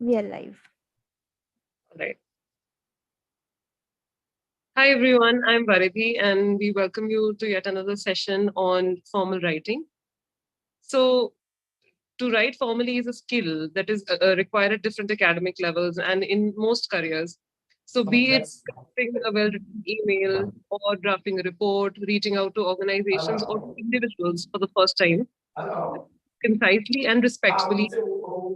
We are live. Right. Hi, everyone. I'm Varidhi, and we welcome you to yet another session on formal writing. So, to write formally is a skill that is required at different academic levels and in most careers. So, be it crafting a well written email or drafting a report, reaching out to organizations or individuals for the first time, concisely and respectfully,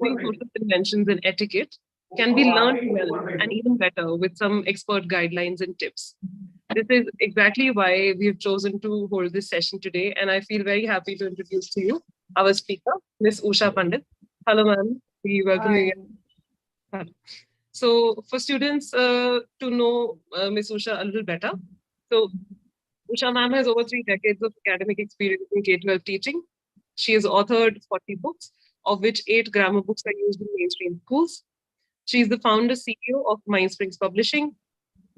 doing social conventions and etiquette can be learned well and even better with some expert guidelines and tips. This is exactly why we've chosen to hold this session today, and I feel very happy to introduce to you our speaker, Ms. Usha Pandit. Hello, ma'am. We welcome you. Hi. Again. So, for students to know Ms. Usha a little better, so Usha ma'am has over 3 decades of academic experience in K-12 teaching. She has authored 40 books, of which 8 grammar books are used in mainstream schools. She is the founder CEO of Mindsprings Publishing.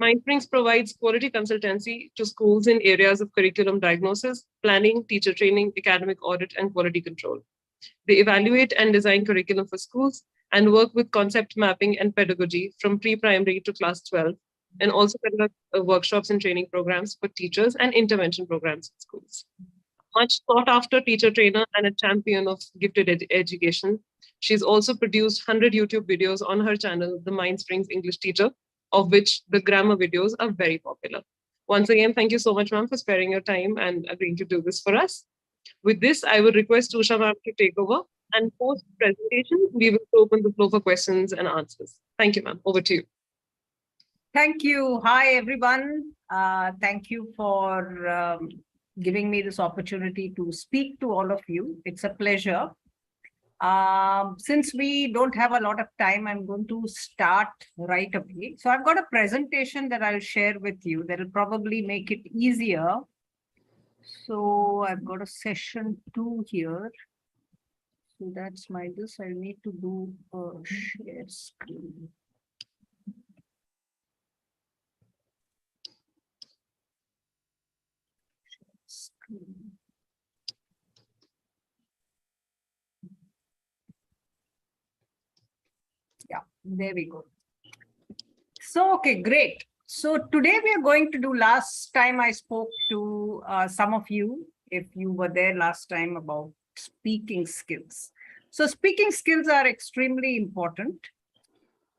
Mindsprings provides quality consultancy to schools in areas of curriculum diagnosis, planning, teacher training, academic audit, and quality control. They evaluate and design curriculum for schools and work with concept mapping and pedagogy from pre-primary to class 12, and also conduct workshops and training programs for teachers and intervention programs in schools. Much sought after teacher trainer and a champion of gifted education, she's also produced 100 YouTube videos on her channel, The Mind Springs English Teacher, of which the grammar videos are very popular. Once again, thank you so much, ma'am, for sparing your time and agreeing to do this for us. With this, I would request Usha ma'am to take over, and post presentation, we will open the floor for questions and answers. Thank you, ma'am. Over to you. Thank you. Hi, everyone. Thank you for giving me this opportunity to speak to all of you. It's a pleasure. Since we don't have a lot of time, I'm going to start right away. So I've got a presentation that I'll share with you that will probably make it easier. So I've got a session 2 here. So that's this. I need to do a share screen. Yeah, there we go. So, okay, great. So today we are going to do, last time I spoke to some of you, if you were there last time, about speaking skills. So speaking skills are extremely important,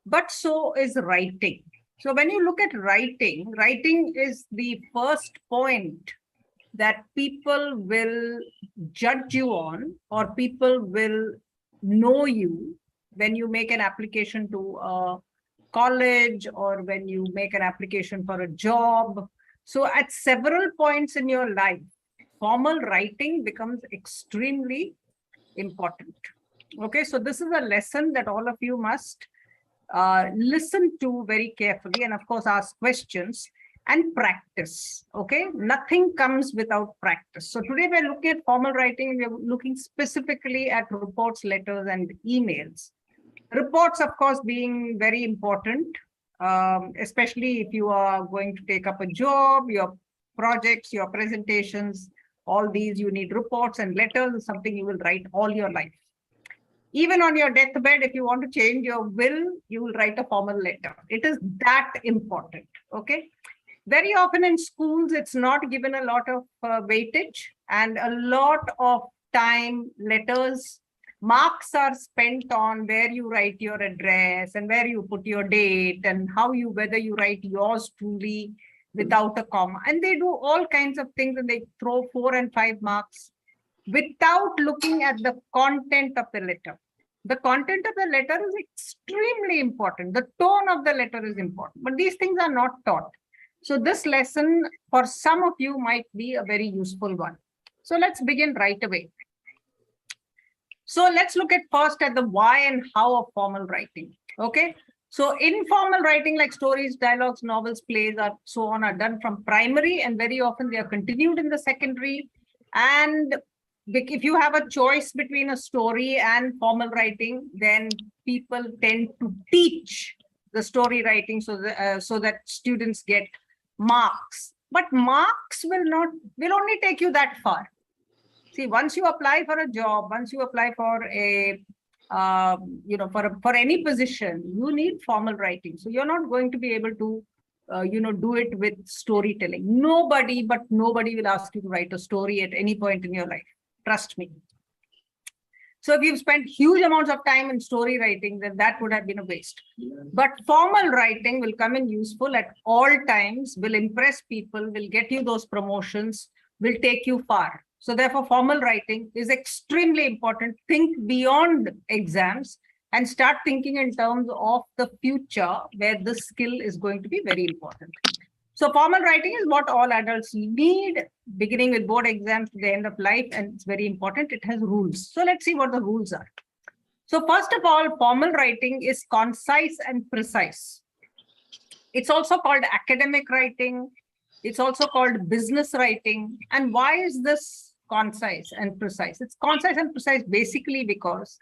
but so is writing. So when you look at writing, writing is the first point that people will judge you on, or people will know you when you make an application to a college, or when you make an application for a job. So at several points in your life, formal writing becomes extremely important. Okay, so this is a lesson that all of you must listen to very carefully, and of course ask questions and practice. Okay, nothing comes without practice. So today we're looking at formal writing. We're looking specifically at reports, letters, and emails. Reports, of course, being very important, especially if you are going to take up a job, your projects, your presentations, all these, you need reports, and letters is something you will write all your life. Even on your deathbed, if you want to change your will, you will write a formal letter. It is that important, okay? Very often in schools, it's not given a lot of weightage, and a lot of time, letters, marks are spent on where you write your address and where you put your date, and how you, whether you write yours truly without a comma. And they do all kinds of things, and they throw 4 and 5 marks without looking at the content of the letter. The content of the letter is extremely important. The tone of the letter is important, but these things are not taught. So this lesson for some of you might be a very useful one. So let's begin right away. So let's look at first at the why and how of formal writing. Okay. So informal writing, like stories, dialogues, novels, plays, or so on, are done from primary, and very often they are continued in the secondary. And if you have a choice between a story and formal writing, then people tend to teach the story writing so that students get marks. But marks will only take you that far. See, once you apply for a job, once you apply for a for any position, you need formal writing. So you're not going to be able to, do it with storytelling. Nobody will ask you to write a story at any point in your life. Trust me. So if you've spent huge amounts of time in story writing, then that would have been a waste. But formal writing will come in useful at all times, will impress people, will get you those promotions, will take you far. So therefore, formal writing is extremely important. Think beyond exams and start thinking in terms of the future where this skill is going to be very important. So formal writing is what all adults need, beginning with board exams to the end of life, and it's very important. It has rules. So let's see what the rules are. So first of all, formal writing is concise and precise. It's also called academic writing. It's also called business writing. And why is this concise and precise? It's concise and precise basically because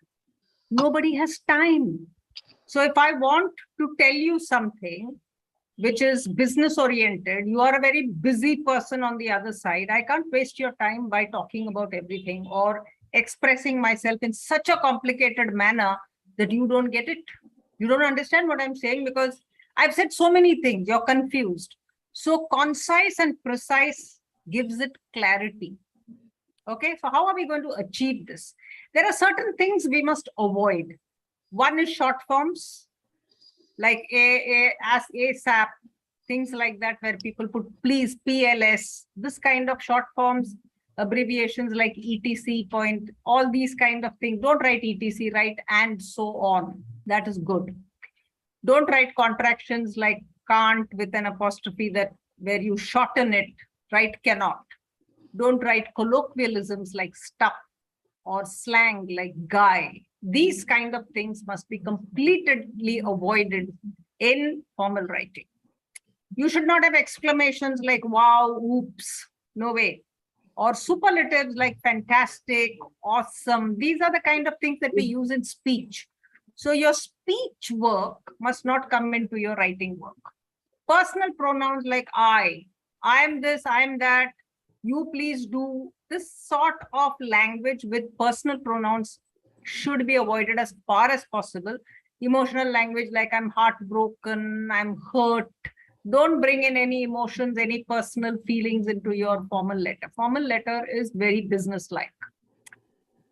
nobody has time. So if I want to tell you something which is business oriented, you are a very busy person on the other side. I can't waste your time by talking about everything or expressing myself in such a complicated manner that you don't get it. You don't understand what I'm saying because I've said so many things, you're confused. So concise and precise gives it clarity. Okay, so how are we going to achieve this? There are certain things we must avoid. One is short forms, like as ASAP, things like that, where people put please, PLS, this kind of short forms, abbreviations like ETC point, all these kind of things. Don't write ETC, write and so on. That is good. Don't write contractions like can't with an apostrophe that where you shorten it, write cannot. Don't write colloquialisms like stuff or slang like guy. These kind of things must be completely avoided in formal writing. You should not have exclamations like wow, oops, no way. Or superlatives like fantastic, awesome. These are the kind of things that we use in speech. So your speech work must not come into your writing work. Personal pronouns like I am this, I am that, you please do. This sort of language with personal pronouns should be avoided as far as possible. Emotional language like I'm heartbroken, I'm hurt. Don't bring in any emotions, any personal feelings into your formal letter. Formal letter is very business-like.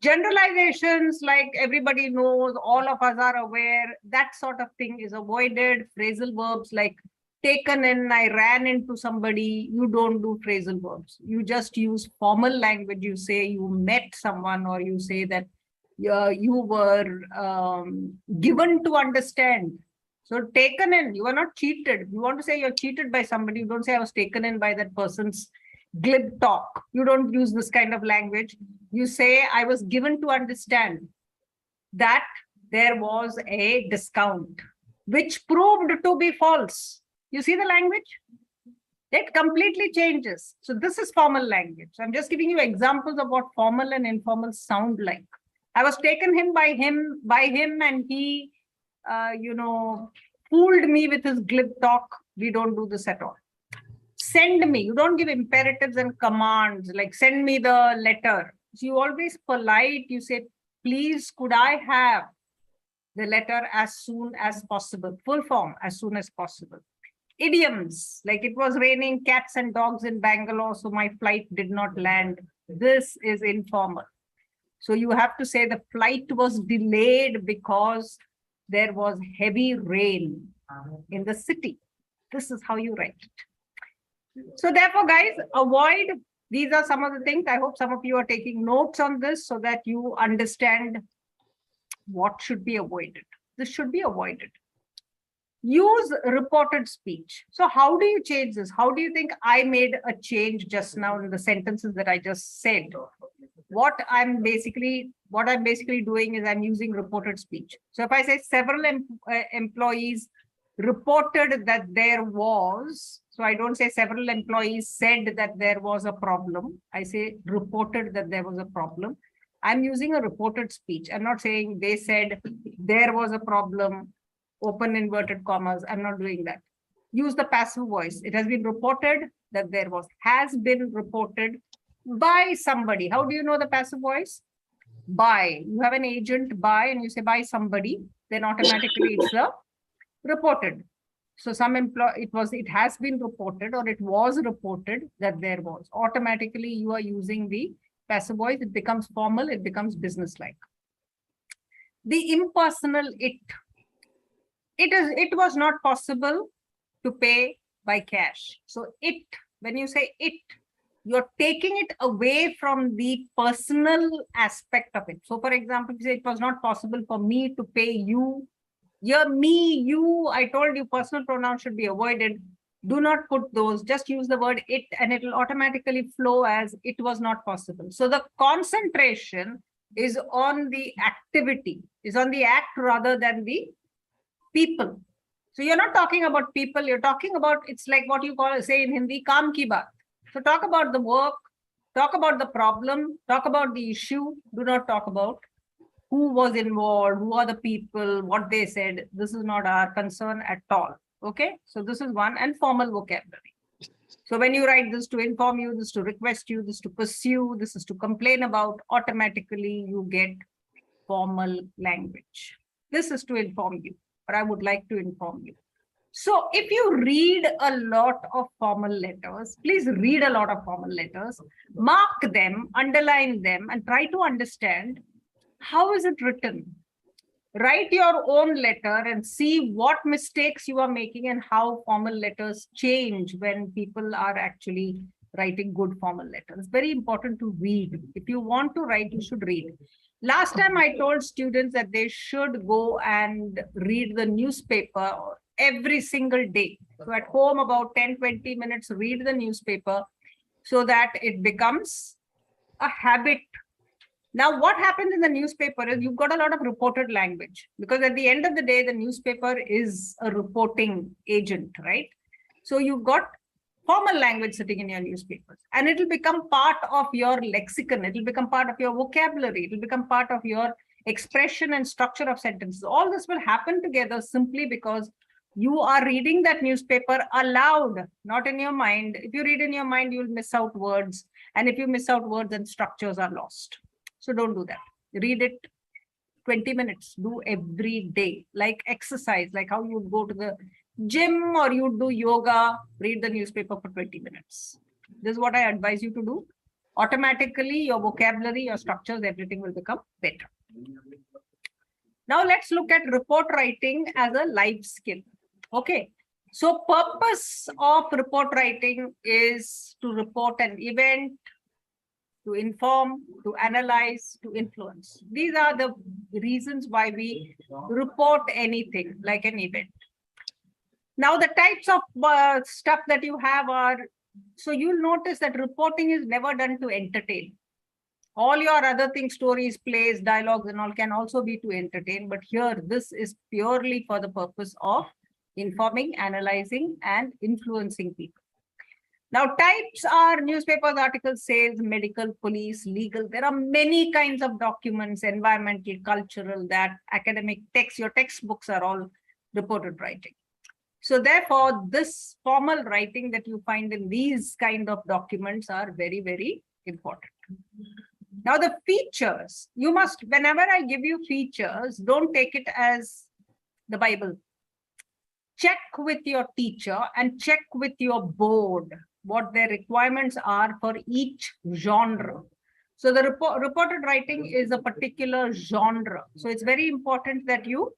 Generalizations like everybody knows, all of us are aware, that sort of thing is avoided. Phrasal verbs like taken in, I ran into somebody, you don't do phrasal verbs. You just use formal language. You say you met someone, or you say that you were given to understand. So taken in, you are not cheated. You want to say you're cheated by somebody, you don't say I was taken in by that person's glib talk. You don't use this kind of language. You say I was given to understand that there was a discount, which proved to be false. You see the language? It completely changes. So this is formal language. So I'm just giving you examples of what formal and informal sound like. I was taken in by him, and he, fooled me with his glib talk. We don't do this at all. Send me. You don't give imperatives and commands like send me the letter. So you always polite. You say, please, could I have the letter as soon as possible? Full form, as soon as possible. Idioms, like it was raining cats and dogs in Bangalore, so my flight did not land. This is informal. So you have to say the flight was delayed because there was heavy rain in the city. This is how you write it. So therefore, guys, avoid. These are some of the things. I hope some of you are taking notes on this so that you understand what should be avoided. This should be avoided. Use reported speech. So how do you change this? How do you think I made a change just now in the sentences that I just said? What I'm basically doing is I'm using reported speech. So if I say several employees reported that there was, so I don't say several employees said that there was a problem. I say reported that there was a problem. I'm using a reported speech. I'm not saying they said there was a problem, open inverted commas. I'm not doing that. Use the passive voice. It has been reported that there was, has been reported by somebody. How do you know the passive voice? by. You have an agent by and you say by somebody, then automatically it's reported. So it has been reported or it was reported that there was. Automatically you are using the passive voice. It becomes formal, it becomes business-like. The impersonal it was not possible to pay by cash. So when you say it, you're taking it away from the personal aspect of it. So for example, you say it was not possible for me to pay you. You, I told you personal pronouns should be avoided. Do not put those, just use the word it and it will automatically flow as it was not possible. So the concentration is on the activity, is on the act rather than the people. So you're not talking about people, you're talking about, it's like what you say in Hindi, kaam ki baat. So talk about the work, talk about the problem, talk about the issue. Do not talk about who was involved, who are the people, what they said. This is not our concern at all. Okay, so this is one. And formal vocabulary. So when you write this to inform you, this to request you, this to pursue, this is to complain about, automatically you get formal language. This is to inform you, or I would like to inform you. So if you read a lot of formal letters, please read a lot of formal letters, mark them, underline them, and try to understand how is it written. Write your own letter and see what mistakes you are making and how formal letters change when people are actually writing good formal letters. Very important to read. If you want to write, you should read. Last time I told students that they should go and read the newspaper every single day. So at home, about 10-20 minutes, read the newspaper so that it becomes a habit. Now, what happens in the newspaper is you've got a lot of reported language, because at the end of the day, the newspaper is a reporting agent, right? So you've got formal language sitting in your newspapers, and it will become part of your lexicon. It will become part of your vocabulary. It will become part of your expression and structure of sentences. All this will happen together simply because you are reading that newspaper aloud, not in your mind. If you read in your mind, you'll miss out words. And if you miss out words, then structures are lost. So don't do that. Read it 20 minutes. Do every day, like exercise, like how you go to the gym or you do yoga. Read the newspaper for 20 minutes. This is what I advise you to do. Automatically, your vocabulary, your structures, everything will become better. Now let's look at report writing as a life skill. Okay. So purpose of report writing is to report an event, to inform, to analyze, to influence. These are the reasons why we report anything like an event. Now, the types of stuff that you have are, so you'll notice that reporting is never done to entertain. All your other things, stories, plays, dialogues and all can also be to entertain. But here, this is purely for the purpose of informing, analyzing, and influencing people. Now, types are newspapers, articles, sales, medical, police, legal. There are many kinds of documents, environmental, cultural, that academic text. Your textbooks are all reported writing. So therefore, this formal writing that you find in these kind of documents are very, very important. Now, the features, you must, whenever I give you features, don't take it as the Bible. Check with your teacher and check with your board what their requirements are for each genre. So the reported writing is a particular genre. So it's very important that you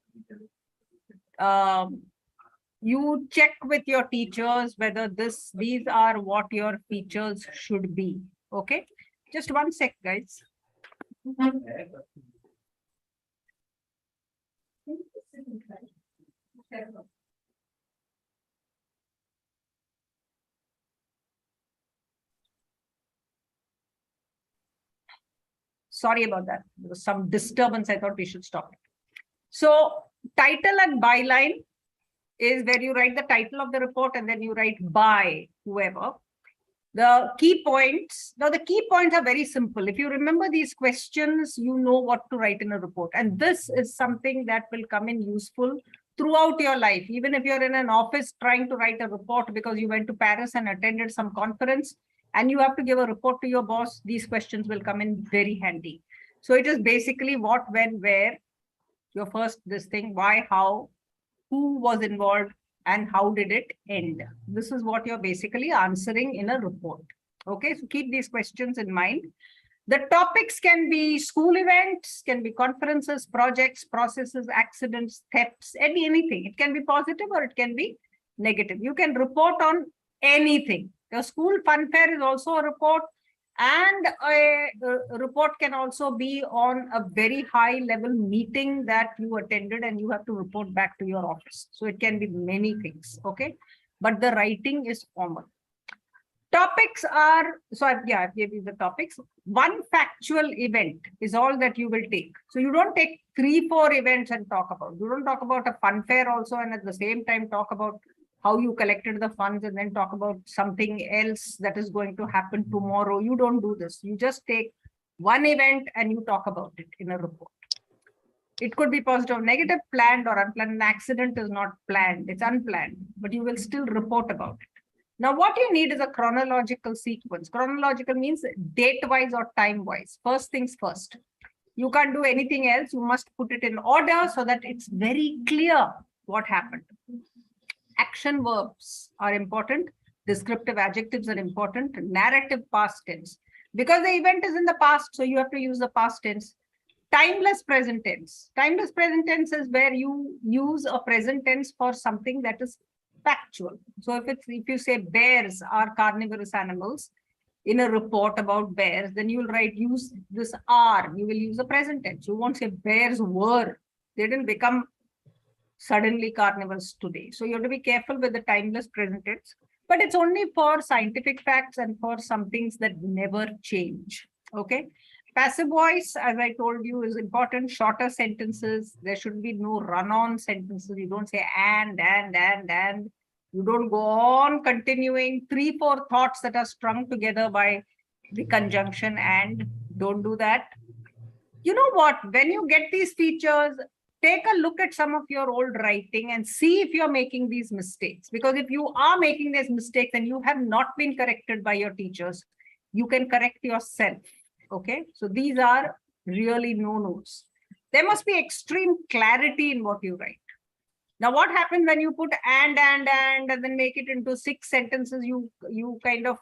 check with your teachers whether these are what your features should be. Okay, just one sec, guys. Sorry about that. There was some disturbance. I thought we should stop it. So title and byline is where you write the title of the report and then you write by whoever. The key points. Now, the key points are very simple. If you remember these questions, you know what to write in a report. And this is something that will come in useful throughout your life. Even if you're in an office trying to write a report because you went to Paris and attended some conference and you have to give a report to your boss, these questions will come in very handy. So it is basically what, when, where, your first this thing, why, how, who was involved, and how did it end. This is what you're basically answering in a report. Okay, so keep these questions in mind. The topics can be school events, can be conferences, projects, processes, accidents, thefts, anything. It can be positive or it can be negative. You can report on anything. The school fun fair is also a report, and a report can also be on a very high level meeting that you attended and you have to report back to your office. So it can be many things, okay? But the writing is formal. Topics are, so I gave you the topics. One factual event is all that you will take. So you don't take 3-4 events and talk about. You don't talk about a fun fair also, and at the same time talk about how you collected the funds and then talk about something else that is going to happen tomorrow. You don't do this. You just take one event and you talk about it in a report. It could be positive, negative, planned or unplanned. An accident is not planned, it's unplanned, but you will still report about it. Now, what you need is a chronological sequence. Chronological means date-wise or time-wise. First things first. You can't do anything else. You must put it in order so that it's very clear what happened. Action verbs are important. Descriptive adjectives are important. Narrative past tense. Because the event is in the past, so you have to use the past tense. Timeless present tense. Timeless present tense is where you use a present tense for something that is factual. So if you say bears are carnivorous animals in a report about bears, then you will use this are. You will use a present tense. You won't say bears were. They didn't become suddenly carnivores today. So you have to be careful with the timeless present tense. But it's only for scientific facts and for some things that never change. Okay. Passive voice, as I told you, is important. Shorter sentences. There should be no run-on sentences. You don't say and. You don't go on continuing 3-4 thoughts that are strung together by the conjunction and. Don't do that. You know what? When you get these features, take a look at some of your old writing and see if you're making these mistakes. Because if you are making these mistakes and you have not been corrected by your teachers, you can correct yourself. Okay, so these are really no-nos. There must be extreme clarity in what you write. Now, what happens when you put and then make it into 6 sentences? You kind of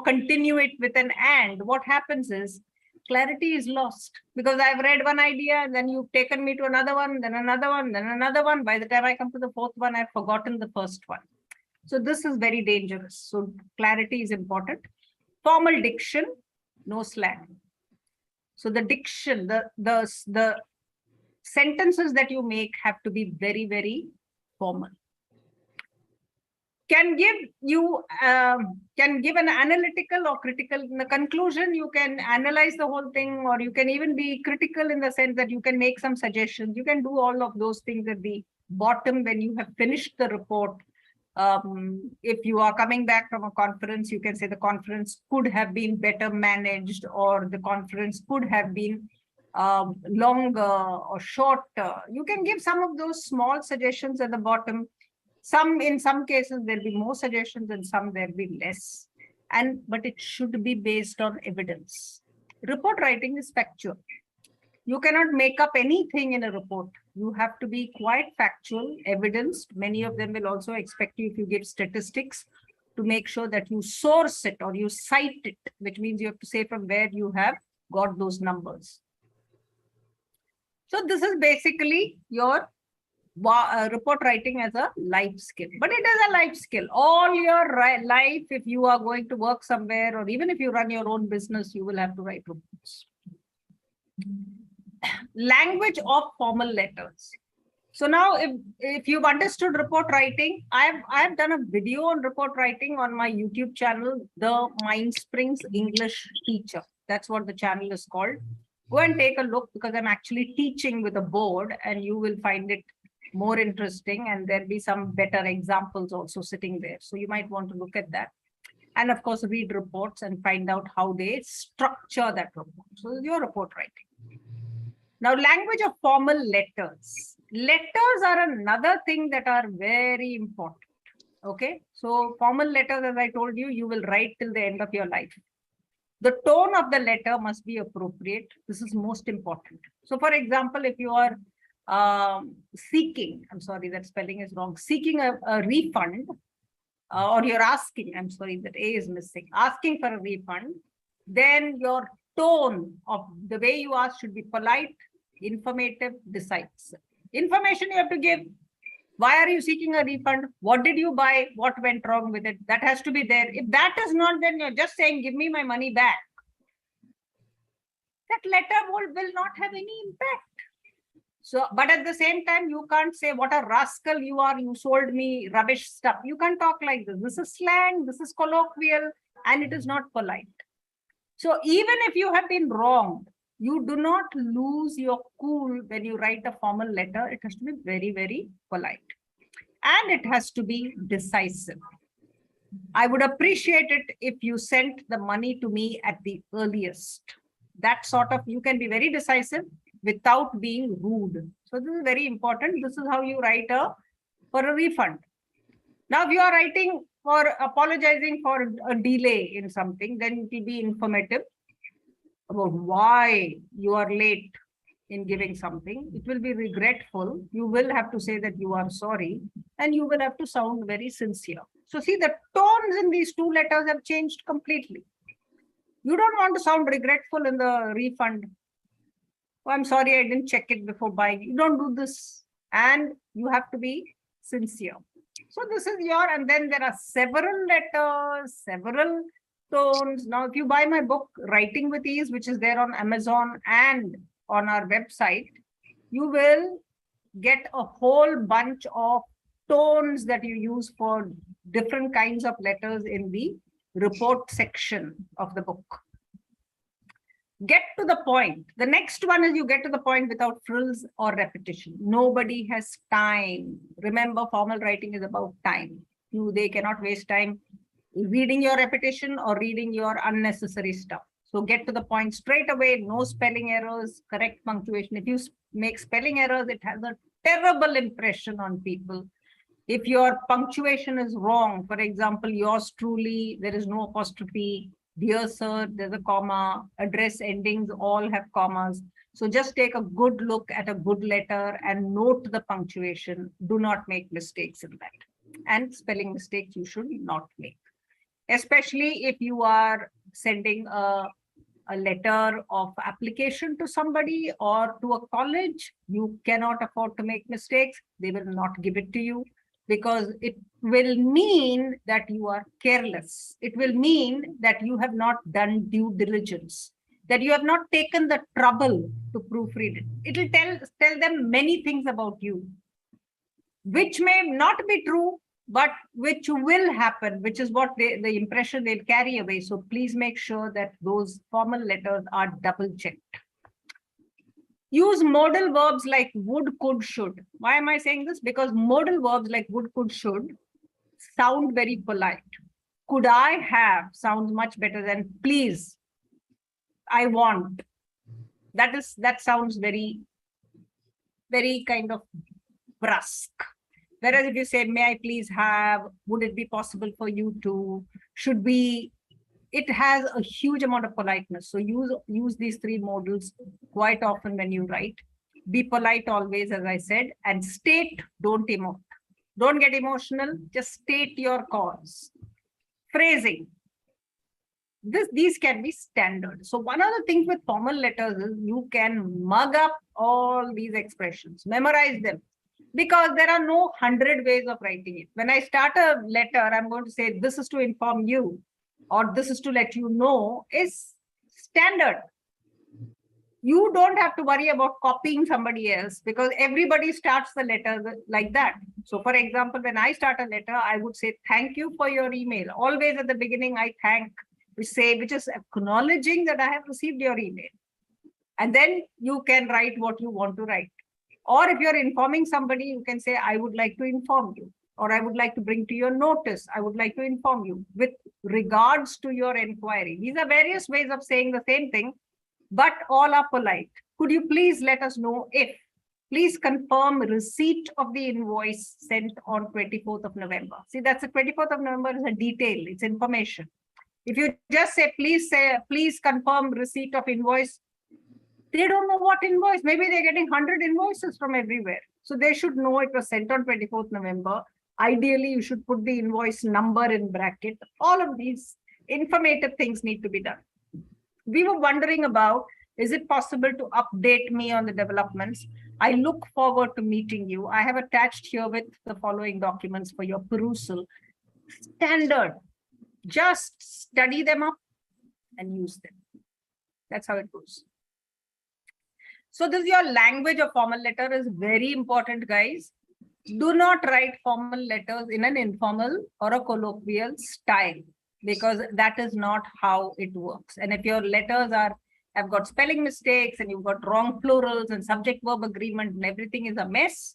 continue it with an and. What happens is clarity is lost because I've read one idea and then you've taken me to another one, then another one, then another one. By the time I come to the 4th one, I've forgotten the first one. So this is very dangerous. So clarity is important. Formal diction. No slang. So the diction, the sentences that you make have to be very, very formal. Can give an analytical or critical. In the conclusion, you can analyze the whole thing, or you can even be critical in the sense that you can make some suggestions. You can do all of those things at the bottom when you have finished the report. If you are coming back from a conference, you can say the conference could have been better managed, or the conference could have been longer or shorter. You can give some of those small suggestions at the bottom. In some cases, there'll be more suggestions and some there'll be less. But it should be based on evidence. Report writing is factual. You cannot make up anything in a report. You have to be quite factual, evidenced. Many of them will also expect you, if you give statistics, to make sure that you source it or you cite it, which means you have to say from where you have got those numbers. So this is basically your report writing as a life skill. But it is a life skill. All your life, if you are going to work somewhere, or even if you run your own business, you will have to write reports. Language of formal letters. So now if you've understood report writing, I've done a video on report writing on my YouTube channel, The Mind Springs English Teacher. That's what the channel is called. Go and take a look, because I'm actually teaching with a board and you will find it more interesting, and there'll be some better examples also sitting there. So you might want to look at that. And of course, read reports and find out how they structure that report. So your report writing. Now, language of formal letters. Letters are another thing that are very important. Okay. So formal letters, as I told you, you will write till the end of your life. The tone of the letter must be appropriate. This is most important. So, for example, if you are seeking, I'm sorry, that spelling is wrong, seeking a refund, or you're asking, I'm sorry, that A is missing, asking for a refund, then your tone of the way you ask should be polite, informative, decisive. Information you have to give. Why are you seeking a refund? What did you buy? What went wrong with it? That has to be there. If that is not, then you're just saying, give me my money back. That letter will not have any impact. So, but at the same time, you can't say, what a rascal you are, you sold me rubbish stuff. You can't talk like this. This is slang, this is colloquial, and it is not polite. So even if you have been wronged, you do not lose your cool when you write a formal letter. It has to be very, very polite. And it has to be decisive. I would appreciate it if you sent the money to me at the earliest. That sort of, you can be very decisive without being rude. So this is very important. This is how you write for a refund. Now, if you are writing for apologizing for a delay in something, then it will be informative about why you are late in giving something. It will be regretful. You will have to say that you are sorry, and you will have to sound very sincere. So see, the tones in these two letters have changed completely. You don't want to sound regretful in the refund. Oh, I'm sorry, I didn't check it before buying. You don't do this. And you have to be sincere. So this is your, and then there are several letters, several tones. Now, if you buy my book, Writing with Ease, which is there on Amazon and on our website, you will get a whole bunch of tones that you use for different kinds of letters in the report section of the book. Get to the point. The next one is you get to the point without frills or repetition. Nobody has time. Remember, formal writing is about time. They cannot waste time reading your repetition or reading your unnecessary stuff. So get to the point straight away. No spelling errors, correct punctuation. If you make spelling errors, it has a terrible impression on people. If your punctuation is wrong, for example, yours truly, there is no apostrophe. Dear sir, there's a comma, address endings all have commas. So just take a good look at a good letter and note the punctuation. Do not make mistakes in that. And spelling mistakes you should not make. Especially if you are sending a letter of application to somebody or to a college, you cannot afford to make mistakes. They will not give it to you, because it will mean that you are careless. It will mean that you have not done due diligence, that you have not taken the trouble to proofread it. It will tell them many things about you, which may not be true, but which will happen, which is what the impression they'll carry away. So please make sure that those formal letters are double checked. Use modal verbs like would, could, should. Why am I saying this? Because modal verbs like would, could, should sound very polite. Could I have sounds much better than please, I want. That sounds very, very kind of brusque. Whereas if you say, may I please have, would it be possible for you to, should we, it has a huge amount of politeness. So use these three modals quite often when you write. Be polite always, as I said, and state, don't emote. Don't get emotional, just state your cause. Phrasing. These can be standard. So one of the things with formal letters is you can mug up all these expressions, memorize them, because there are no 100 ways of writing it. When I start a letter, I'm going to say, this is to inform you, or this is to let you know, is standard. You don't have to worry about copying somebody else, because everybody starts the letter like that. So for example, when I start a letter, I would say, thank you for your email. Always at the beginning, I thank, which is acknowledging that I have received your email. And then you can write what you want to write. Or if you're informing somebody, you can say, I would like to inform you, or I would like to bring to your notice. I would like to inform you with regards to your inquiry. These are various ways of saying the same thing, but all are polite. Could you please let us know if, please confirm receipt of the invoice sent on 24th of November. See, that's the 24th of November is a detail, it's information. If you just say, please confirm receipt of invoice, they don't know what invoice. Maybe they're getting 100 invoices from everywhere. So they should know it was sent on 24th November. Ideally, you should put the invoice number in bracket. All of these informative things need to be done. We were wondering about, is it possible to update me on the developments? I look forward to meeting you. I have attached here with the following documents for your perusal. Standard. Just study them up and use them. That's how it goes. So this, your language of formal letter is very important, guys. Do not write formal letters in an informal or a colloquial style, because that is not how it works. And if your letters have got spelling mistakes and you've got wrong plurals and subject verb agreement and everything is a mess,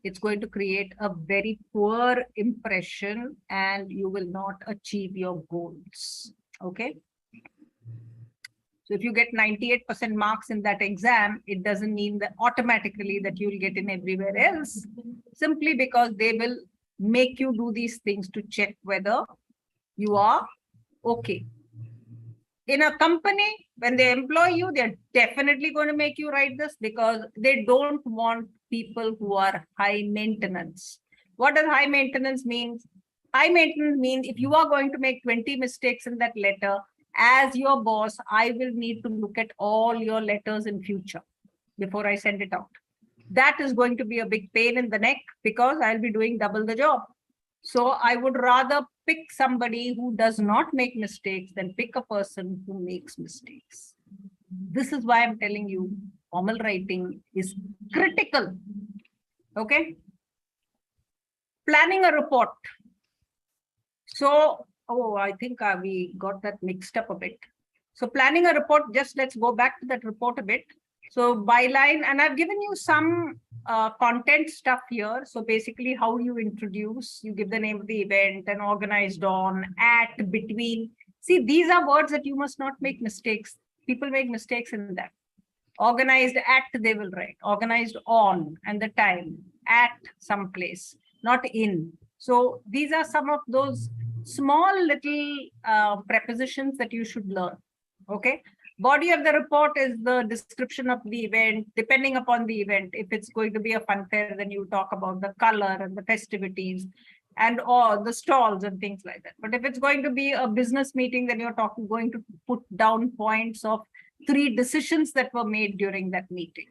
it's going to create a very poor impression and you will not achieve your goals. Okay. So if you get 98% marks in that exam, it doesn't mean that automatically that you'll get in everywhere else, simply because they will make you do these things to check whether you are okay. In a company, when they employ you, they're definitely going to make you write this, because they don't want people who are high maintenance. What does high maintenance mean? High maintenance means if you are going to make 20 mistakes in that letter, as your boss, I will need to look at all your letters in future before I send it out. That is going to be a big pain in the neck, because I'll be doing double the job. So I would rather pick somebody who does not make mistakes than pick a person who makes mistakes. This is why I'm telling you, formal writing is critical. Okay. Planning a report. So, I think we got that mixed up a bit. So planning a report, just let's go back to that report a bit. So byline, and I've given you some content stuff here. So basically how you introduce, you give the name of the event and organized on, at, between. See, these are words that you must not make mistakes. People make mistakes in that. Organized at, they will write. Organized on, and the time, at some place, not in. So these are some of those small little prepositions that you should learn. Okay. Body of the report is the description of the event, depending upon the event. If it's going to be a fun fair, then you talk about the color and the festivities and all the stalls and things like that. But if it's going to be a business meeting, then you're going to put down points of 3 decisions that were made during that meeting.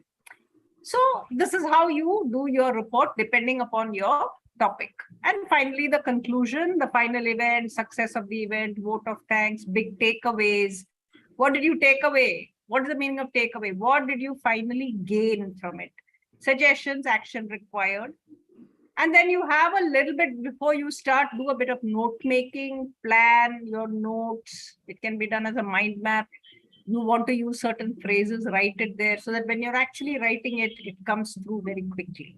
So this is how you do your report depending upon your topic. And finally, the conclusion, the final event, success of the event, vote of thanks, big takeaways. What did you take away? What is the meaning of takeaway? What did you finally gain from it? Suggestions, action required. And then you have a little bit before you start, do a bit of note making, plan your notes. It can be done as a mind map. You want to use certain phrases, write it there so that when you're actually writing it, it comes through very quickly.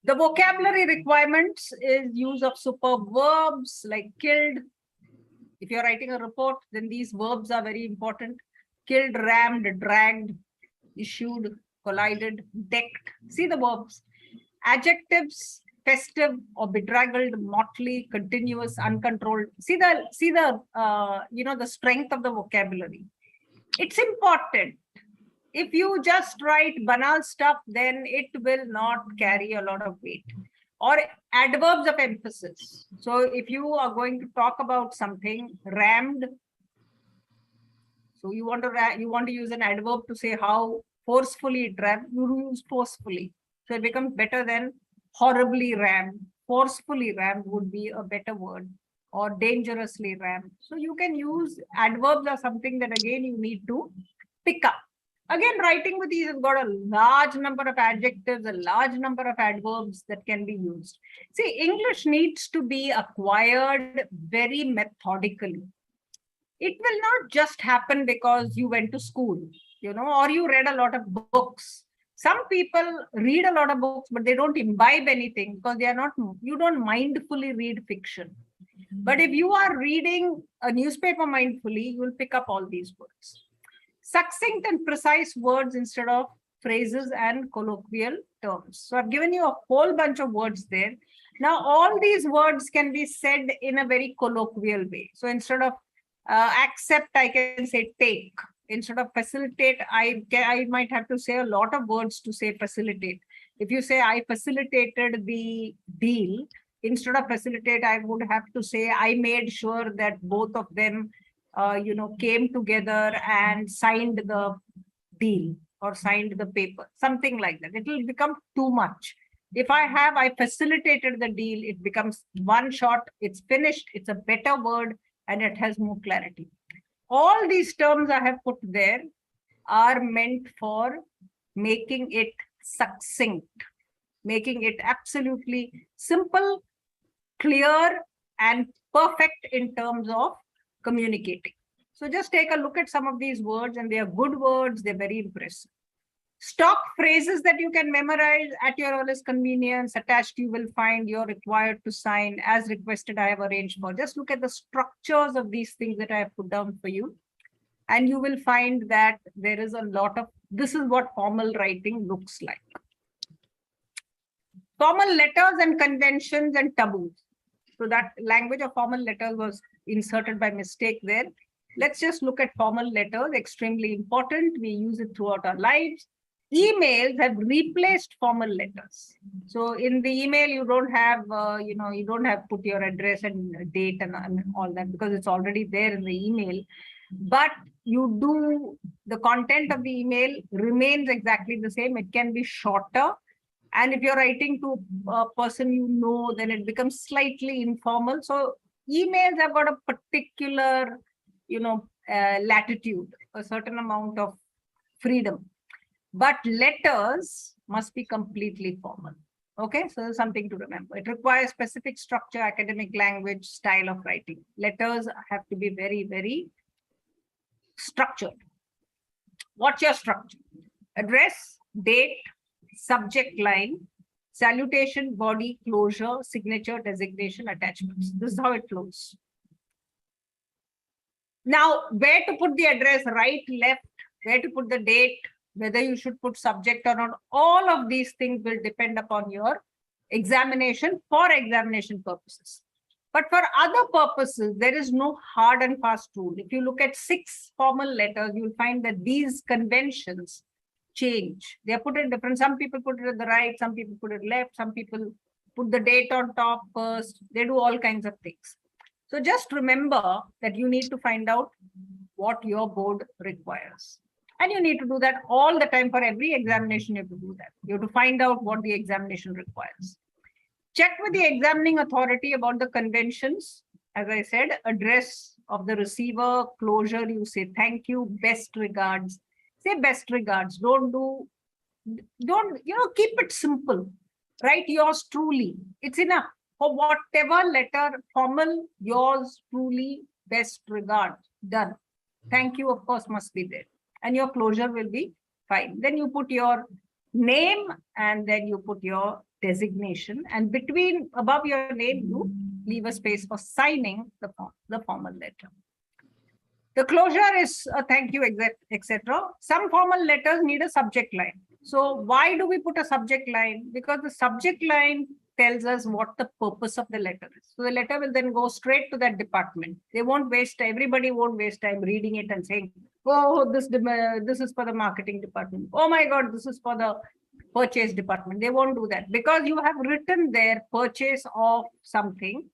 The vocabulary requirements is use of superb verbs like killed. If you're writing a report, then these verbs are very important. Killed, rammed, dragged, issued, collided, decked. See the verbs. Adjectives, festive or bedraggled, motley, continuous, uncontrolled. See the the strength of the vocabulary. It's important. If you just write banal stuff, then it will not carry a lot of weight. Or adverbs of emphasis. So if you are going to talk about something rammed, so you want to use an adverb to say how forcefully it rammed, you use forcefully. So it becomes better than horribly rammed. Forcefully rammed would be a better word, or dangerously rammed. So you can use adverbs or something that again you need to pick up. Again, writing with these has got a large number of adjectives, a large number of adverbs that can be used. See, English needs to be acquired very methodically. It will not just happen because you went to school, or you read a lot of books. Some people read a lot of books, but they don't imbibe anything because you don't mindfully read fiction. But if you are reading a newspaper mindfully, you will pick up all these words. Succinct and precise words instead of phrases and colloquial terms. So I've given you a whole bunch of words there. Now, all these words can be said in a very colloquial way. So instead of accept, I can say take. Instead of facilitate, I might have to say a lot of words to say facilitate. If you say I facilitated the deal, instead of facilitate, I would have to say I made sure that both of them, came together and signed the deal or signed the paper, something like that. It will become too much. If I facilitated the deal, it becomes one shot, it's finished, it's a better word, and it has more clarity. All these terms I have put there are meant for making it succinct, making it absolutely simple, clear, and perfect in terms of communicating. So just take a look at some of these words, and they are good words, they're very impressive. Stock phrases that you can memorize at your earliest convenience. Attached, you will find you're required to sign as requested. I have arranged for. Just look at the structures of these things that I have put down for you. And you will find that there is a lot of, this is what formal writing looks like. Formal letters and conventions and taboos. So that language of formal letters was inserted by mistake there. Let's just look at formal letters, extremely important. We use it throughout our lives. Emails have replaced formal letters. So in the email, you don't have, you don't have put your address and date and all that because it's already there in the email. But you do, the content of the email remains exactly the same. It can be shorter. And if you're writing to a person you know, then it becomes slightly informal. So emails have got a particular, latitude, a certain amount of freedom. But letters must be completely formal. Okay, so there's something to remember. It requires specific structure, academic language, style of writing. Letters have to be very, very structured. What's your structure? Address, date, subject line, salutation, body, closure, signature, designation, attachments. This is how it flows. Now, where to put the address, right, left, where to put the date, whether you should put subject or not, all of these things will depend upon your examination for examination purposes. But for other purposes, there is no hard and fast rule. If you look at 6 formal letters, you'll find that these conventions change. They are put in different, some people put it at the right, some people put it left, some people put the date on top first. They do all kinds of things. So just remember that you need to find out what your board requires. And you need to do that all the time. For every examination, you have to do that. You have to find out what the examination requires. Check with the examining authority about the conventions. As I said, address of the receiver, closure, you say thank you, best regards. Say best regards. Don't, keep it simple. Write yours truly. It's enough. For whatever letter, formal, yours truly, best regards. Done. Thank you, of course, must be there. And your closure will be fine. Then you put your name and then you put your designation. And above your name, you leave a space for signing the formal letter. The closure is a thank you, etc. Some formal letters need a subject line. So why do we put a subject line? Because the subject line tells us what the purpose of the letter is. So the letter will then go straight to that department. Everybody won't waste time reading it and saying, oh, this is for the marketing department. Oh my God, this is for the purchase department. They won't do that because you have written their purchase of something.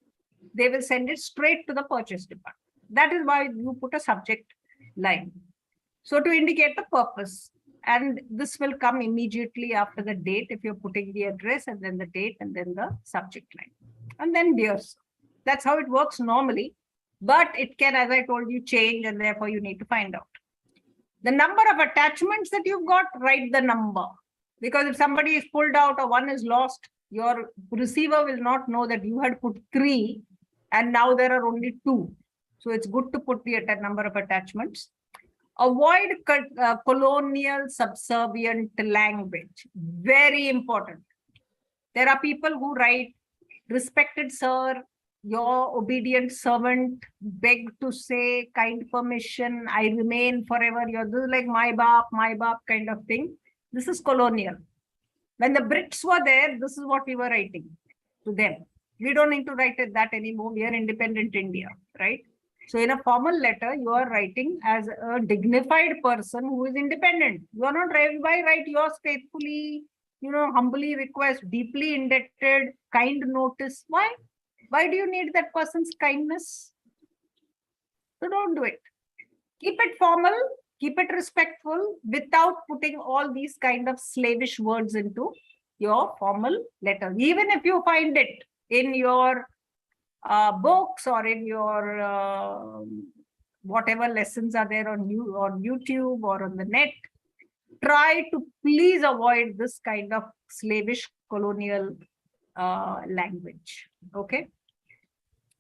They will send it straight to the purchase department. That is why you put a subject line. So to indicate the purpose, and this will come immediately after the date if you're putting the address and then the date and then the subject line. And then dear sir. That's how it works normally. But it can, as I told you, change, and therefore you need to find out. The number of attachments that you've got, write the number. Because if somebody is pulled out or one is lost, your receiver will not know that you had put 3 and now there are only 2. So it's good to put the number of attachments. Avoid colonial subservient language. Very important. There are people who write, respected sir, your obedient servant, beg to say, kind permission, I remain forever. This is like my baap kind of thing. This is colonial. When the Brits were there, this is what we were writing. to them. We don't need to write it that anymore. We are independent India, right? So in a formal letter, you are writing as a dignified person who is independent. You are not why write yours faithfully, humbly request, deeply indebted, kind notice. Why? Why do you need that person's kindness? So don't do it. Keep it formal, keep it respectful without putting all these kind of slavish words into your formal letter. Even if you find it in your books or in your whatever lessons are there on YouTube or on the net, try to please avoid this kind of slavish colonial language. Okay?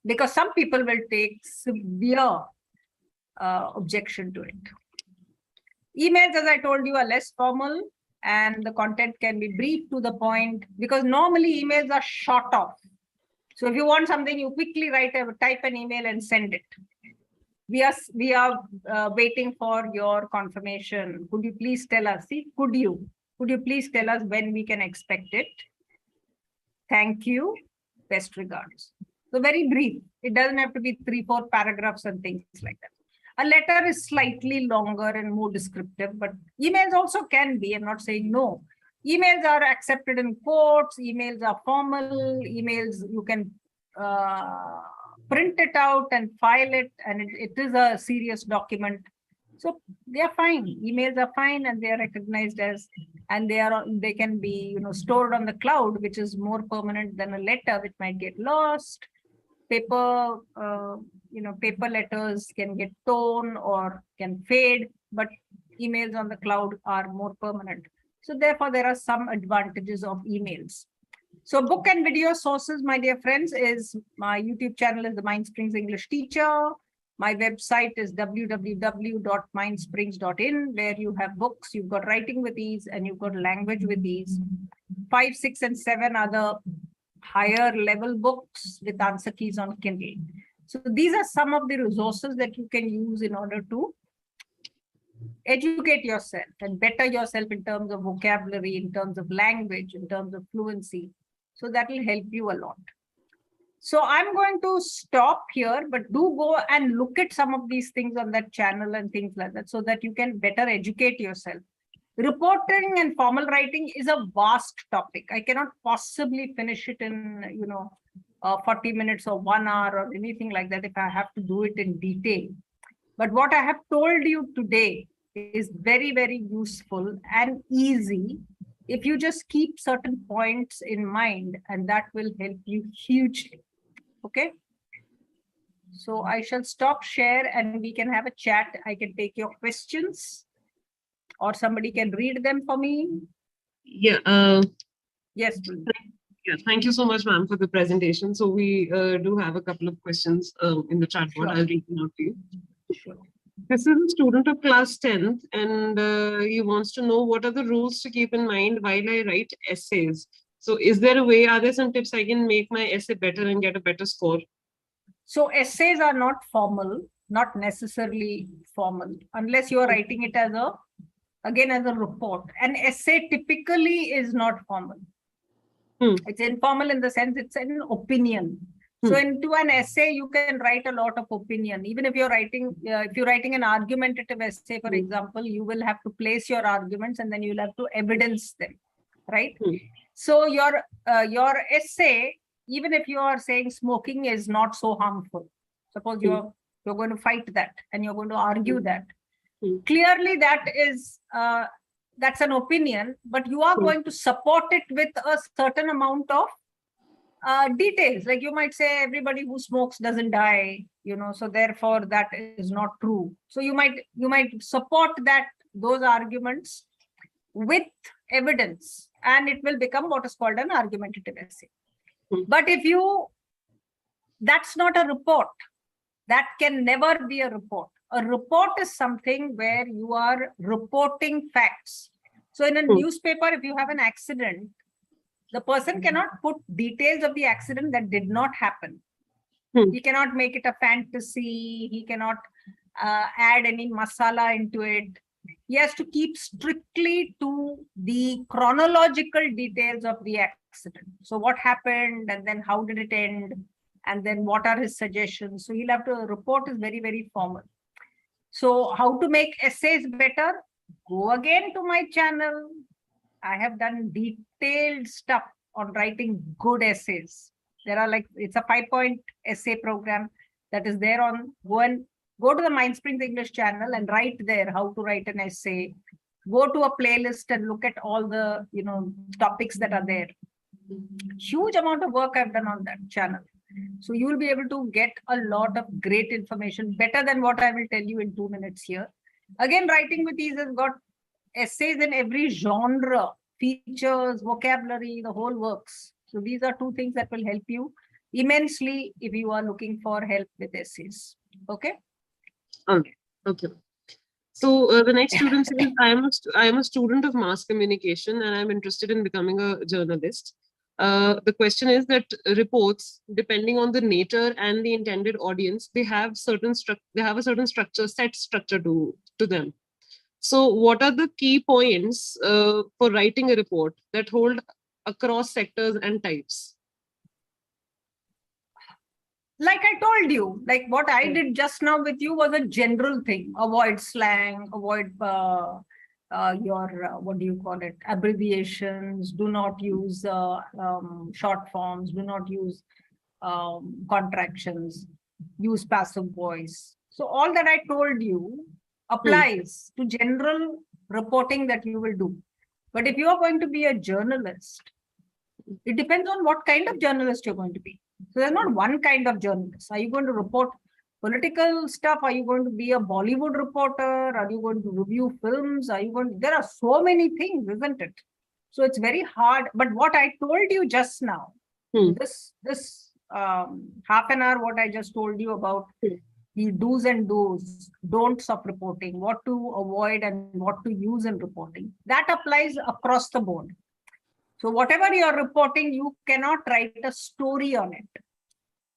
Because some people will take severe objection to it. Emails, as I told you, are less formal and the content can be brief to the point because normally emails are short off. So if you want something, you quickly type an email and send it. We are waiting for your confirmation. Could you please tell us? See, could you please tell us when we can expect it? Thank you. Best regards. So very brief. It doesn't have to be 3-4 paragraphs and things like that. A letter is slightly longer and more descriptive, but emails also can be. I'm not saying no. Emails are accepted in courts. Emails are formal. Emails, you can print it out and file it, and it is a serious document. So they are fine. Emails are fine, and they are recognized as, and they can be stored on the cloud, which is more permanent than a letter, which might get lost. Paper, paper letters can get torn or can fade, but emails on the cloud are more permanent. So therefore, there are some advantages of emails. So book and video sources, my dear friends, is my YouTube channel is the Mindsprings English Teacher. My website is www.mindsprings.in, where you have books, you've got writing with ease, and you've got language with ease. 5, 6, and 7 are the higher level books with answer keys on Kindle. So these are some of the resources that you can use in order to educate yourself and better yourself in terms of vocabulary, in terms of language, in terms of fluency. So that will help you a lot. So I'm going to stop here, but do go and look at some of these things on that channel and things like that so that you can better educate yourself. Reporting and formal writing is a vast topic. I cannot possibly finish it in 40 minutes or 1 hour or anything like that if I have to do it in detail. But what I have told you today is very, very useful and easy if you just keep certain points in mind, and that will help you hugely. Okay. So I shall stop share and we can have a chat. I can take your questions or somebody can read them for me. Yeah. Yes, please. Yeah, thank you so much, ma'am, for the presentation. So we do have a couple of questions in the chat board. I'll read them out to you. Sure. This is a student of class 10th, and he wants to know what are the rules to keep in mind while I write essays. So are there some tips I can make my essay better and get a better score? So essays are not formal, not necessarily formal, unless you are writing it as a report. An essay typically is not formal. It's informal in the sense it's an opinion. So into an essay, you can write a lot of opinion. Even if you're writing an argumentative essay, for example, you will have to place your arguments and then you'll have to evidence them, right? So your essay, even if you are saying smoking is not so harmful, suppose you're going to fight that and you're going to argue that. Clearly, that is that's an opinion, but you are going to support it with a certain amount of details. Like you might say everybody who smokes doesn't die, so therefore that is not true. So you might support those arguments with evidence, and it will become what is called an argumentative essay. But that's not a report. That can never be a report. A report is something where you are reporting facts. So in a newspaper, if you have an accident, the person cannot put details of the accident that did not happen. He cannot make it a fantasy. He cannot add any masala into it. he has to keep strictly to the chronological details of the accident. So what happened, and then how did it end, and then what are his suggestions. So he'll have to report is very, very formal. So how to make essays better? Go again to my channel. I have done detailed stuff on writing good essays. There are it's a 5-point essay program that is there on, go to the Mindsprings English channel and write there how to write an essay. Go to a playlist and look at all the, topics that are there. Huge amount of work I've done on that channel. So you will be able to get a lot of great information, better than what I will tell you in 2 minutes here. Again, Writing with Ease has got essays in every genre, features, vocabulary, the whole works. So these are 2 things that will help you immensely if you are looking for help with essays. Okay? Okay. So the next student says, I am a student of mass communication and I'm interested in becoming a journalist. The question is that reports, depending on the nature and the intended audience, they have a certain structure, set structure to them. So what are the key points for writing a report that hold across sectors and types? Like I told you, like what I did just now with you was a general thing. Avoid slang, avoid what do you call it, abbreviations. Do not use short forms. Do not use contractions. Use passive voice. So all that I told you applies to general reporting that you will do. But if you are going to be a journalist, it depends on what kind of journalist you're going to be. So there's not one kind of journalist. Are you going to report political stuff? Are you going to be a Bollywood reporter? Are you going to review films? There are so many things, isn't it? So it's very hard. But what I told you just now, this half an hour, what I just told you about the do's and don'ts of reporting, what to avoid and what to use in reporting, that applies across the board. So whatever you're reporting, you cannot write a story on it.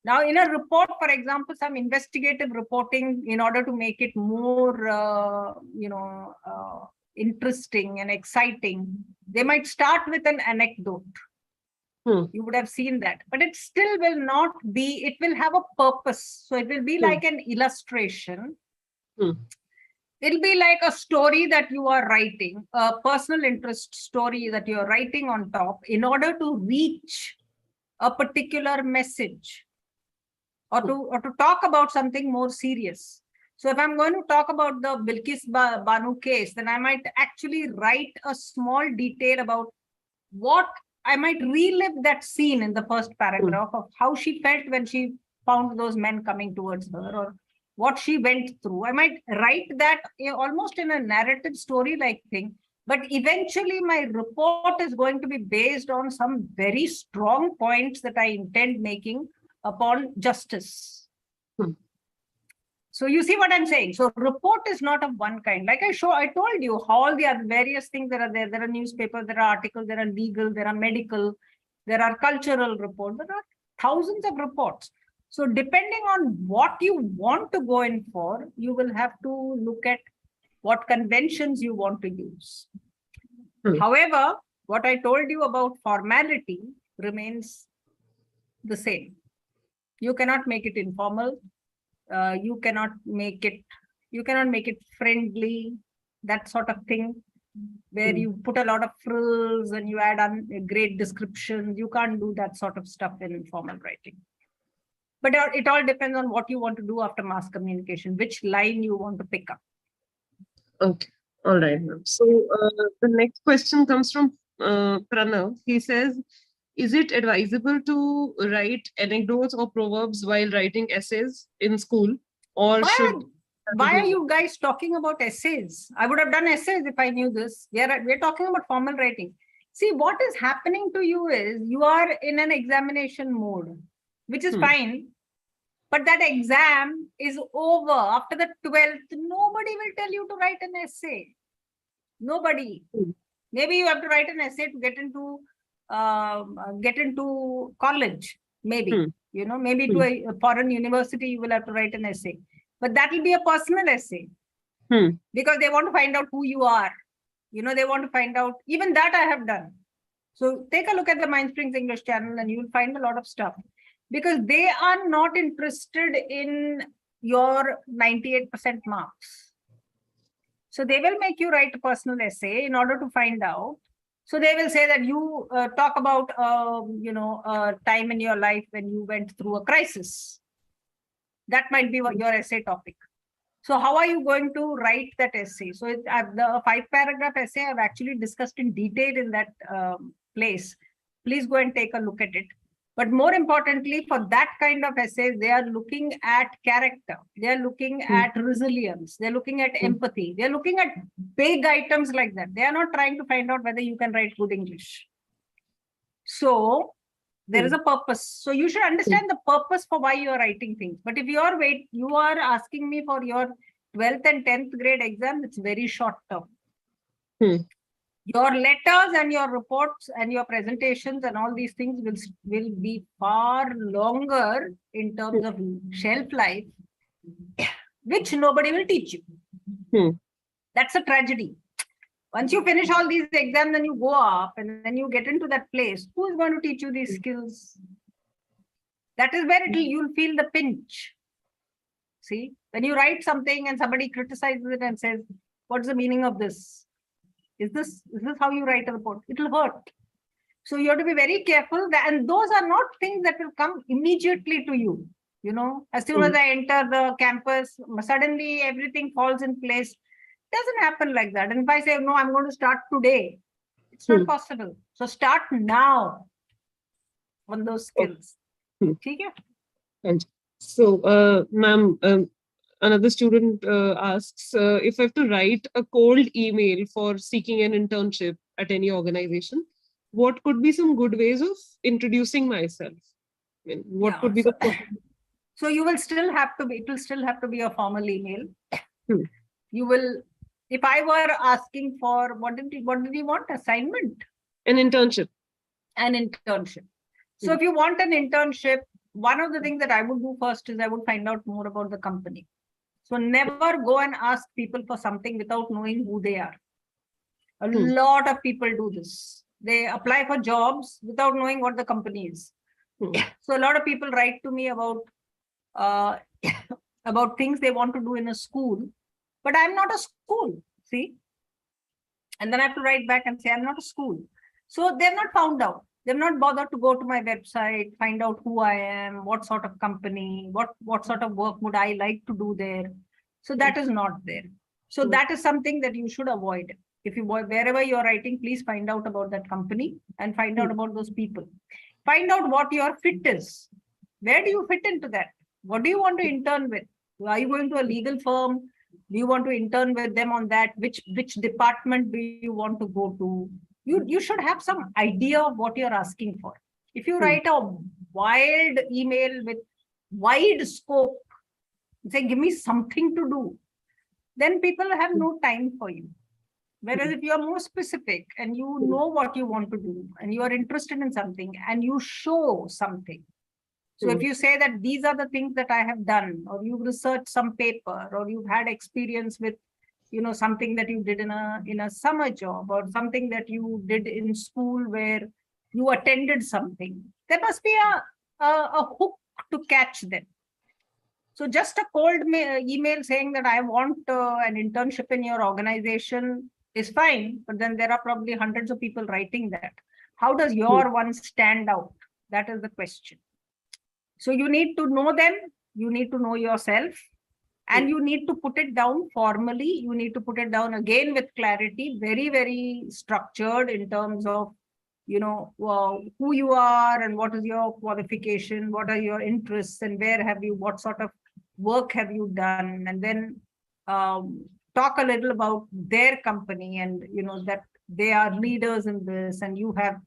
Now, in a report, for example, some investigative reporting, in order to make it more, interesting and exciting, they might start with an anecdote. You would have seen that, but it still will not be, it will have a purpose. So it will be like an illustration. It'll be like a story that you are writing, a personal interest story that you're writing on top in order to reach a particular message or to talk about something more serious. So if I'm going to talk about the Bilkis Banu case, then I might actually write a small detail about what I might relive that scene in the first paragraph of how she felt when she found those men coming towards her, or what she went through. I might write that almost in a narrative story-like thing, but eventually my report is going to be based on some very strong points that I intend making upon justice. So you see what I'm saying? So report is not of one kind. Like I told you all the other various things that are there. There are newspapers, there are articles, there are legal, there are medical, there are cultural reports. There are thousands of reports. So depending on what you want to go in for, you will have to look at what conventions you want to use. However, what I told you about formality remains the same. You cannot make it informal. You cannot make it friendly, that sort of thing, where you put a lot of frills and you add on great descriptions. You can't do that sort of stuff in informal writing. But it all depends on what you want to do after mass communication, which line you want to pick up. Okay. All right. So the next question comes from Pranav. He says, is it advisable to write anecdotes or proverbs while writing essays in school? Or why are you guys talking about essays? I would have done essays if I knew this. We're talking about formal writing. See, what is happening to you is you are in an examination mode, which is fine. But that exam is over. After the 12th, nobody will tell you to write an essay. Nobody. Maybe you have to write an essay to get into college. Maybe, maybe to a foreign university, you will have to write an essay. But that will be a personal essay. because they want to find out who you are. They want to find out, even that I have done. So take a look at the Mindsprings English channel and you'll find a lot of stuff, because they are not interested in your 98% marks. So they will make you write a personal essay in order to find out. So they will say that you talk about, a time in your life when you went through a crisis. That might be your essay topic. So how are you going to write that essay? So the 5-paragraph essay I've actually discussed in detail in that place. Please go and take a look at it. But more importantly, for that kind of essays, they are looking at character. They are looking at resilience. They're looking at empathy. They're looking at big items like that. They are not trying to find out whether you can write good English. So there is a purpose. So you should understand the purpose for why you are writing things. But if you are asking me for your 12th and 10th grade exam, it's very short term. Your letters and your reports and your presentations and all these things will be far longer in terms of shelf life, which nobody will teach you. That's a tragedy. Once you finish all these exams, then you go up and then you get into that place. Who is going to teach you these skills? That is where you'll feel the pinch. See, when you write something and somebody criticizes it and says, what's the meaning of this? Is this how you write a report? It will hurt. So you have to be very careful. And those are not things that will come immediately to you. As soon as I enter the campus, suddenly everything falls in place. It doesn't happen like that. And if I say, no, I'm going to start today, it's not possible. So start now on those skills. Okay? And so, ma'am, another student asks, if I have to write a cold email for seeking an internship at any organization, what could be some good ways of introducing myself? I mean, what could be the... So you will still have to be, it will still have to be a formal email. You will, if I were asking for, what did you want? Assignment? An internship. An internship. So if you want an internship, one of the things that I would do first is I would find out more about the company. So never go and ask people for something without knowing who they are. A lot of people do this. They apply for jobs without knowing what the company is. So a lot of people write to me about things they want to do in a school, but I'm not a school, see? And then I have to write back and say, I'm not a school. So they're not found out. They've not bothered to go to my website, find out who I am, what sort of company, what sort of work would I like to do there. So that is not there. So that is something that you should avoid. If you wherever you're writing, please find out about that company and find out about those people. Find out what your fit is. Where do you fit into that? What do you want to intern with? Are you going to a legal firm? Do you want to intern with them on that? Which department do you want to go to? You should have some idea of what you're asking for. If you write a wild email with wide scope, say, give me something to do, then people have no time for you. Whereas if you are more specific and you know what you want to do and you are interested in something and you show something. So if you say that these are the things that I have done, or you've researched some paper, or you've had experience with, something that you did in a summer job, or something that you did in school where you attended something, there must be a hook to catch them. So just a cold email saying that I want an internship in your organization is fine, but then there are probably hundreds of people writing that. How does your one stand out? That is the question. So you need to know them, you need to know yourself, and you need to put it down formally. You need to put it down again with clarity, very, very structured in terms of, who you are and what is your qualification, what are your interests, and what sort of work have you done, and then talk a little about their company and that they are leaders in this, and you have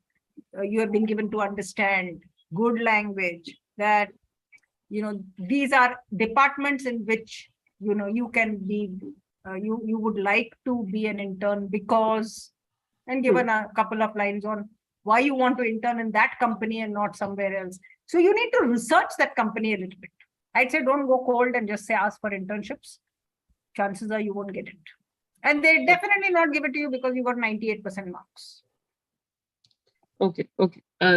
been given to understand good language that these are departments in which you can be you would like to be an intern because, and given a couple of lines on why you want to intern in that company and not somewhere else. So you need to research that company a little bit. I'd say don't go cold and just say ask for internships. chances are you won't get it. And they definitely not give it to you because you got 98% marks. Okay.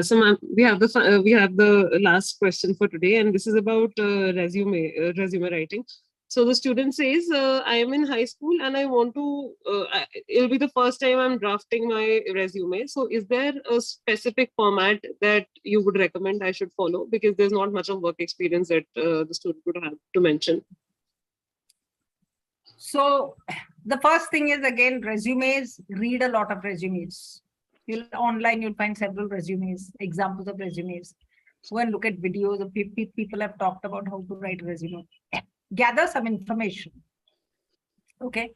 So, ma'am, we have the last question for today, and this is about resume writing. So the student says, I am in high school and I want to. It'll be the first time I'm drafting my resume. So, is there a specific format that you would recommend I should follow? Because there's not much of work experience that the student would have to mention. So the first thing is, again, resumes. Read a lot of resumes. Online, you'll find several resumes, examples of resumes. Go and look at videos of people have talked about how to write a resume. Gather some information. Okay.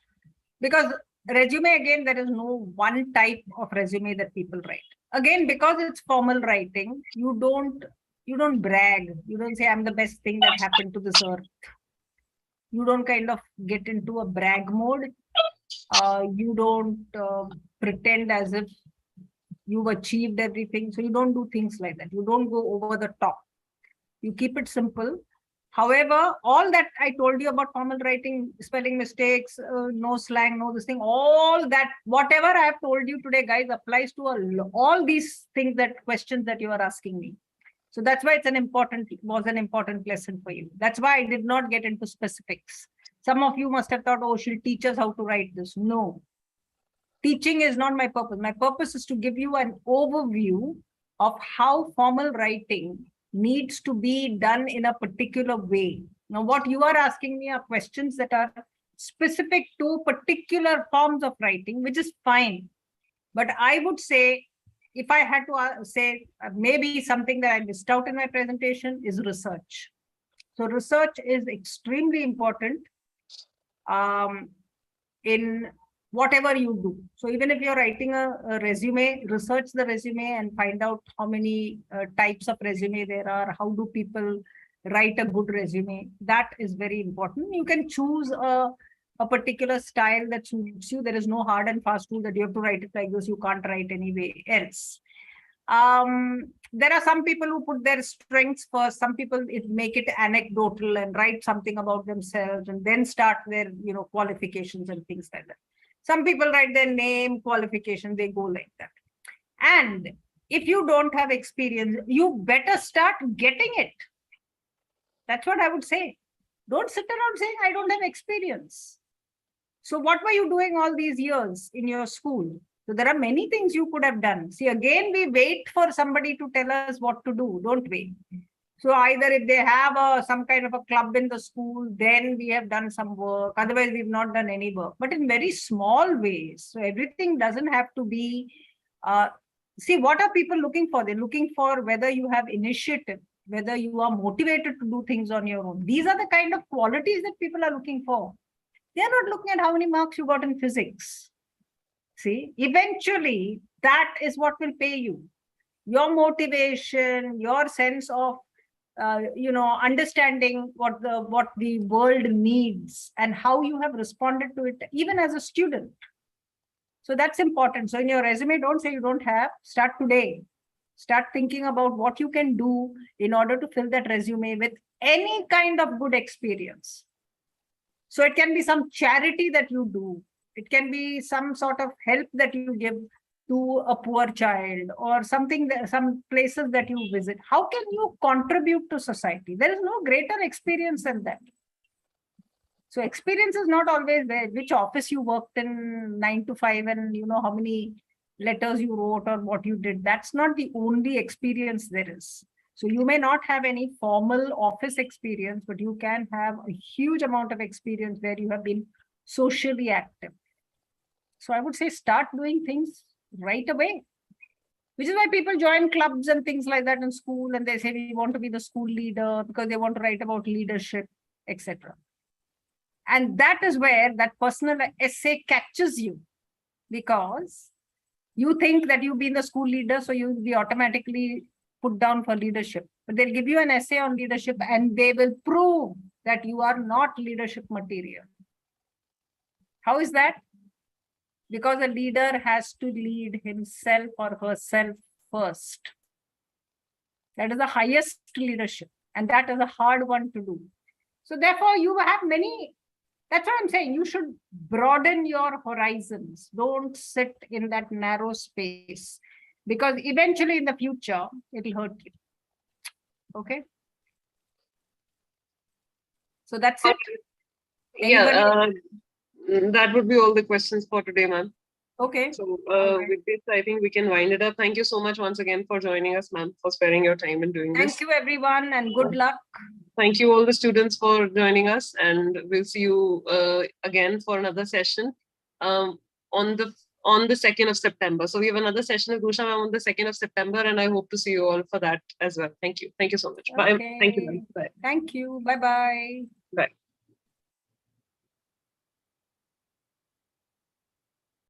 Because resume, again, there is no one type of resume that people write. Again, because it's formal writing, you don't brag. You don't say, I'm the best thing that happened to this earth. You don't kind of get into a brag mode. You don't pretend as if you've achieved everything. So you don't do things like that. You don't go over the top. You keep it simple. However, all that I told you about formal writing, spelling mistakes, no slang, no this thing, all that, whatever I have told you today, guys, applies to all these things, that questions that you are asking me. So that's why was an important lesson for you. That's why I did not get into specifics. Some of you must have thought, oh, she'll teach us how to write this. No. Teaching is not my purpose. My purpose is to give you an overview of how formal writing needs to be done in a particular way. Now, what you are asking me are questions that are specific to particular forms of writing, which is fine. But I would say, if I had to say maybe something that I missed out in my presentation is research. So research is extremely important in whatever you do. So even if you're writing a resume, research the resume and find out how many types of resume there are, how do people write a good resume. That is very important. You can choose a particular style that suits you. There is no hard and fast rule that you have to write it like this. You can't write any way else. There are some people who put their strengths first. Some people make it anecdotal and write something about themselves and then start their qualifications and things like that. Some people write their name, qualification, they go like that. And if you don't have experience, you better start getting it. That's what I would say. Don't sit around saying, I don't have experience. So what were you doing all these years in your school? So there are many things you could have done. See, again, we wait for somebody to tell us what to do, don't we? So either if they have some kind of a club in the school, then we have done some work. Otherwise, we've not done any work, but in very small ways. So everything doesn't have to be, see, what are people looking for? They're looking for whether you have initiative, whether you are motivated to do things on your own. These are the kind of qualities that people are looking for. They're not looking at how many marks you got in physics. See, eventually that is what will pay you. Your motivation, your sense of understanding what the world needs and how you have responded to it, even as a student. So that's important. So in your resume, don't say you don't have. Start today. Start thinking about what you can do in order to fill that resume with any kind of good experience. So it can be some charity that you do. It can be some sort of help that you give to a poor child or something, some places that you visit. How can you contribute to society? There is no greater experience than that. So experience is not always there. Which office you worked in 9 to 5 and how many letters you wrote or what you did. That's not the only experience there is. So you may not have any formal office experience, but you can have a huge amount of experience where you have been socially active. So I would say start doing things right away, which is why people join clubs and things like that in school, and they say we want to be the school leader because they want to write about leadership, etc. And that is where that personal essay catches you, because you think that you've been the school leader, so you'll be automatically put down for leadership. But they'll give you an essay on leadership and they will prove that you are not leadership material. How is that? Because a leader has to lead himself or herself first. That is the highest leadership, and that is a hard one to do. So therefore, you have many That's what I'm saying. You should broaden your horizons. Don't sit in that narrow space, because eventually in the future, it'll hurt you. Okay. So that's it. Yeah, Anybody? that would be all the questions for today, ma'am. Okay. So All right. with this, I think we can wind it up. Thank you so much once again for joining us, ma'am, for sparing your time and doing this. Thank you, everyone, and good luck. Thank you all the students for joining us, and we'll see you again for another session on the 2nd of September. So we have another session with Usha ma'am on the 2nd of September, and I hope to see you all for that as well. Thank you. Thank you so much. Bye. Okay. Thank you, ma'am. Bye. Thank you. Bye-bye. Bye.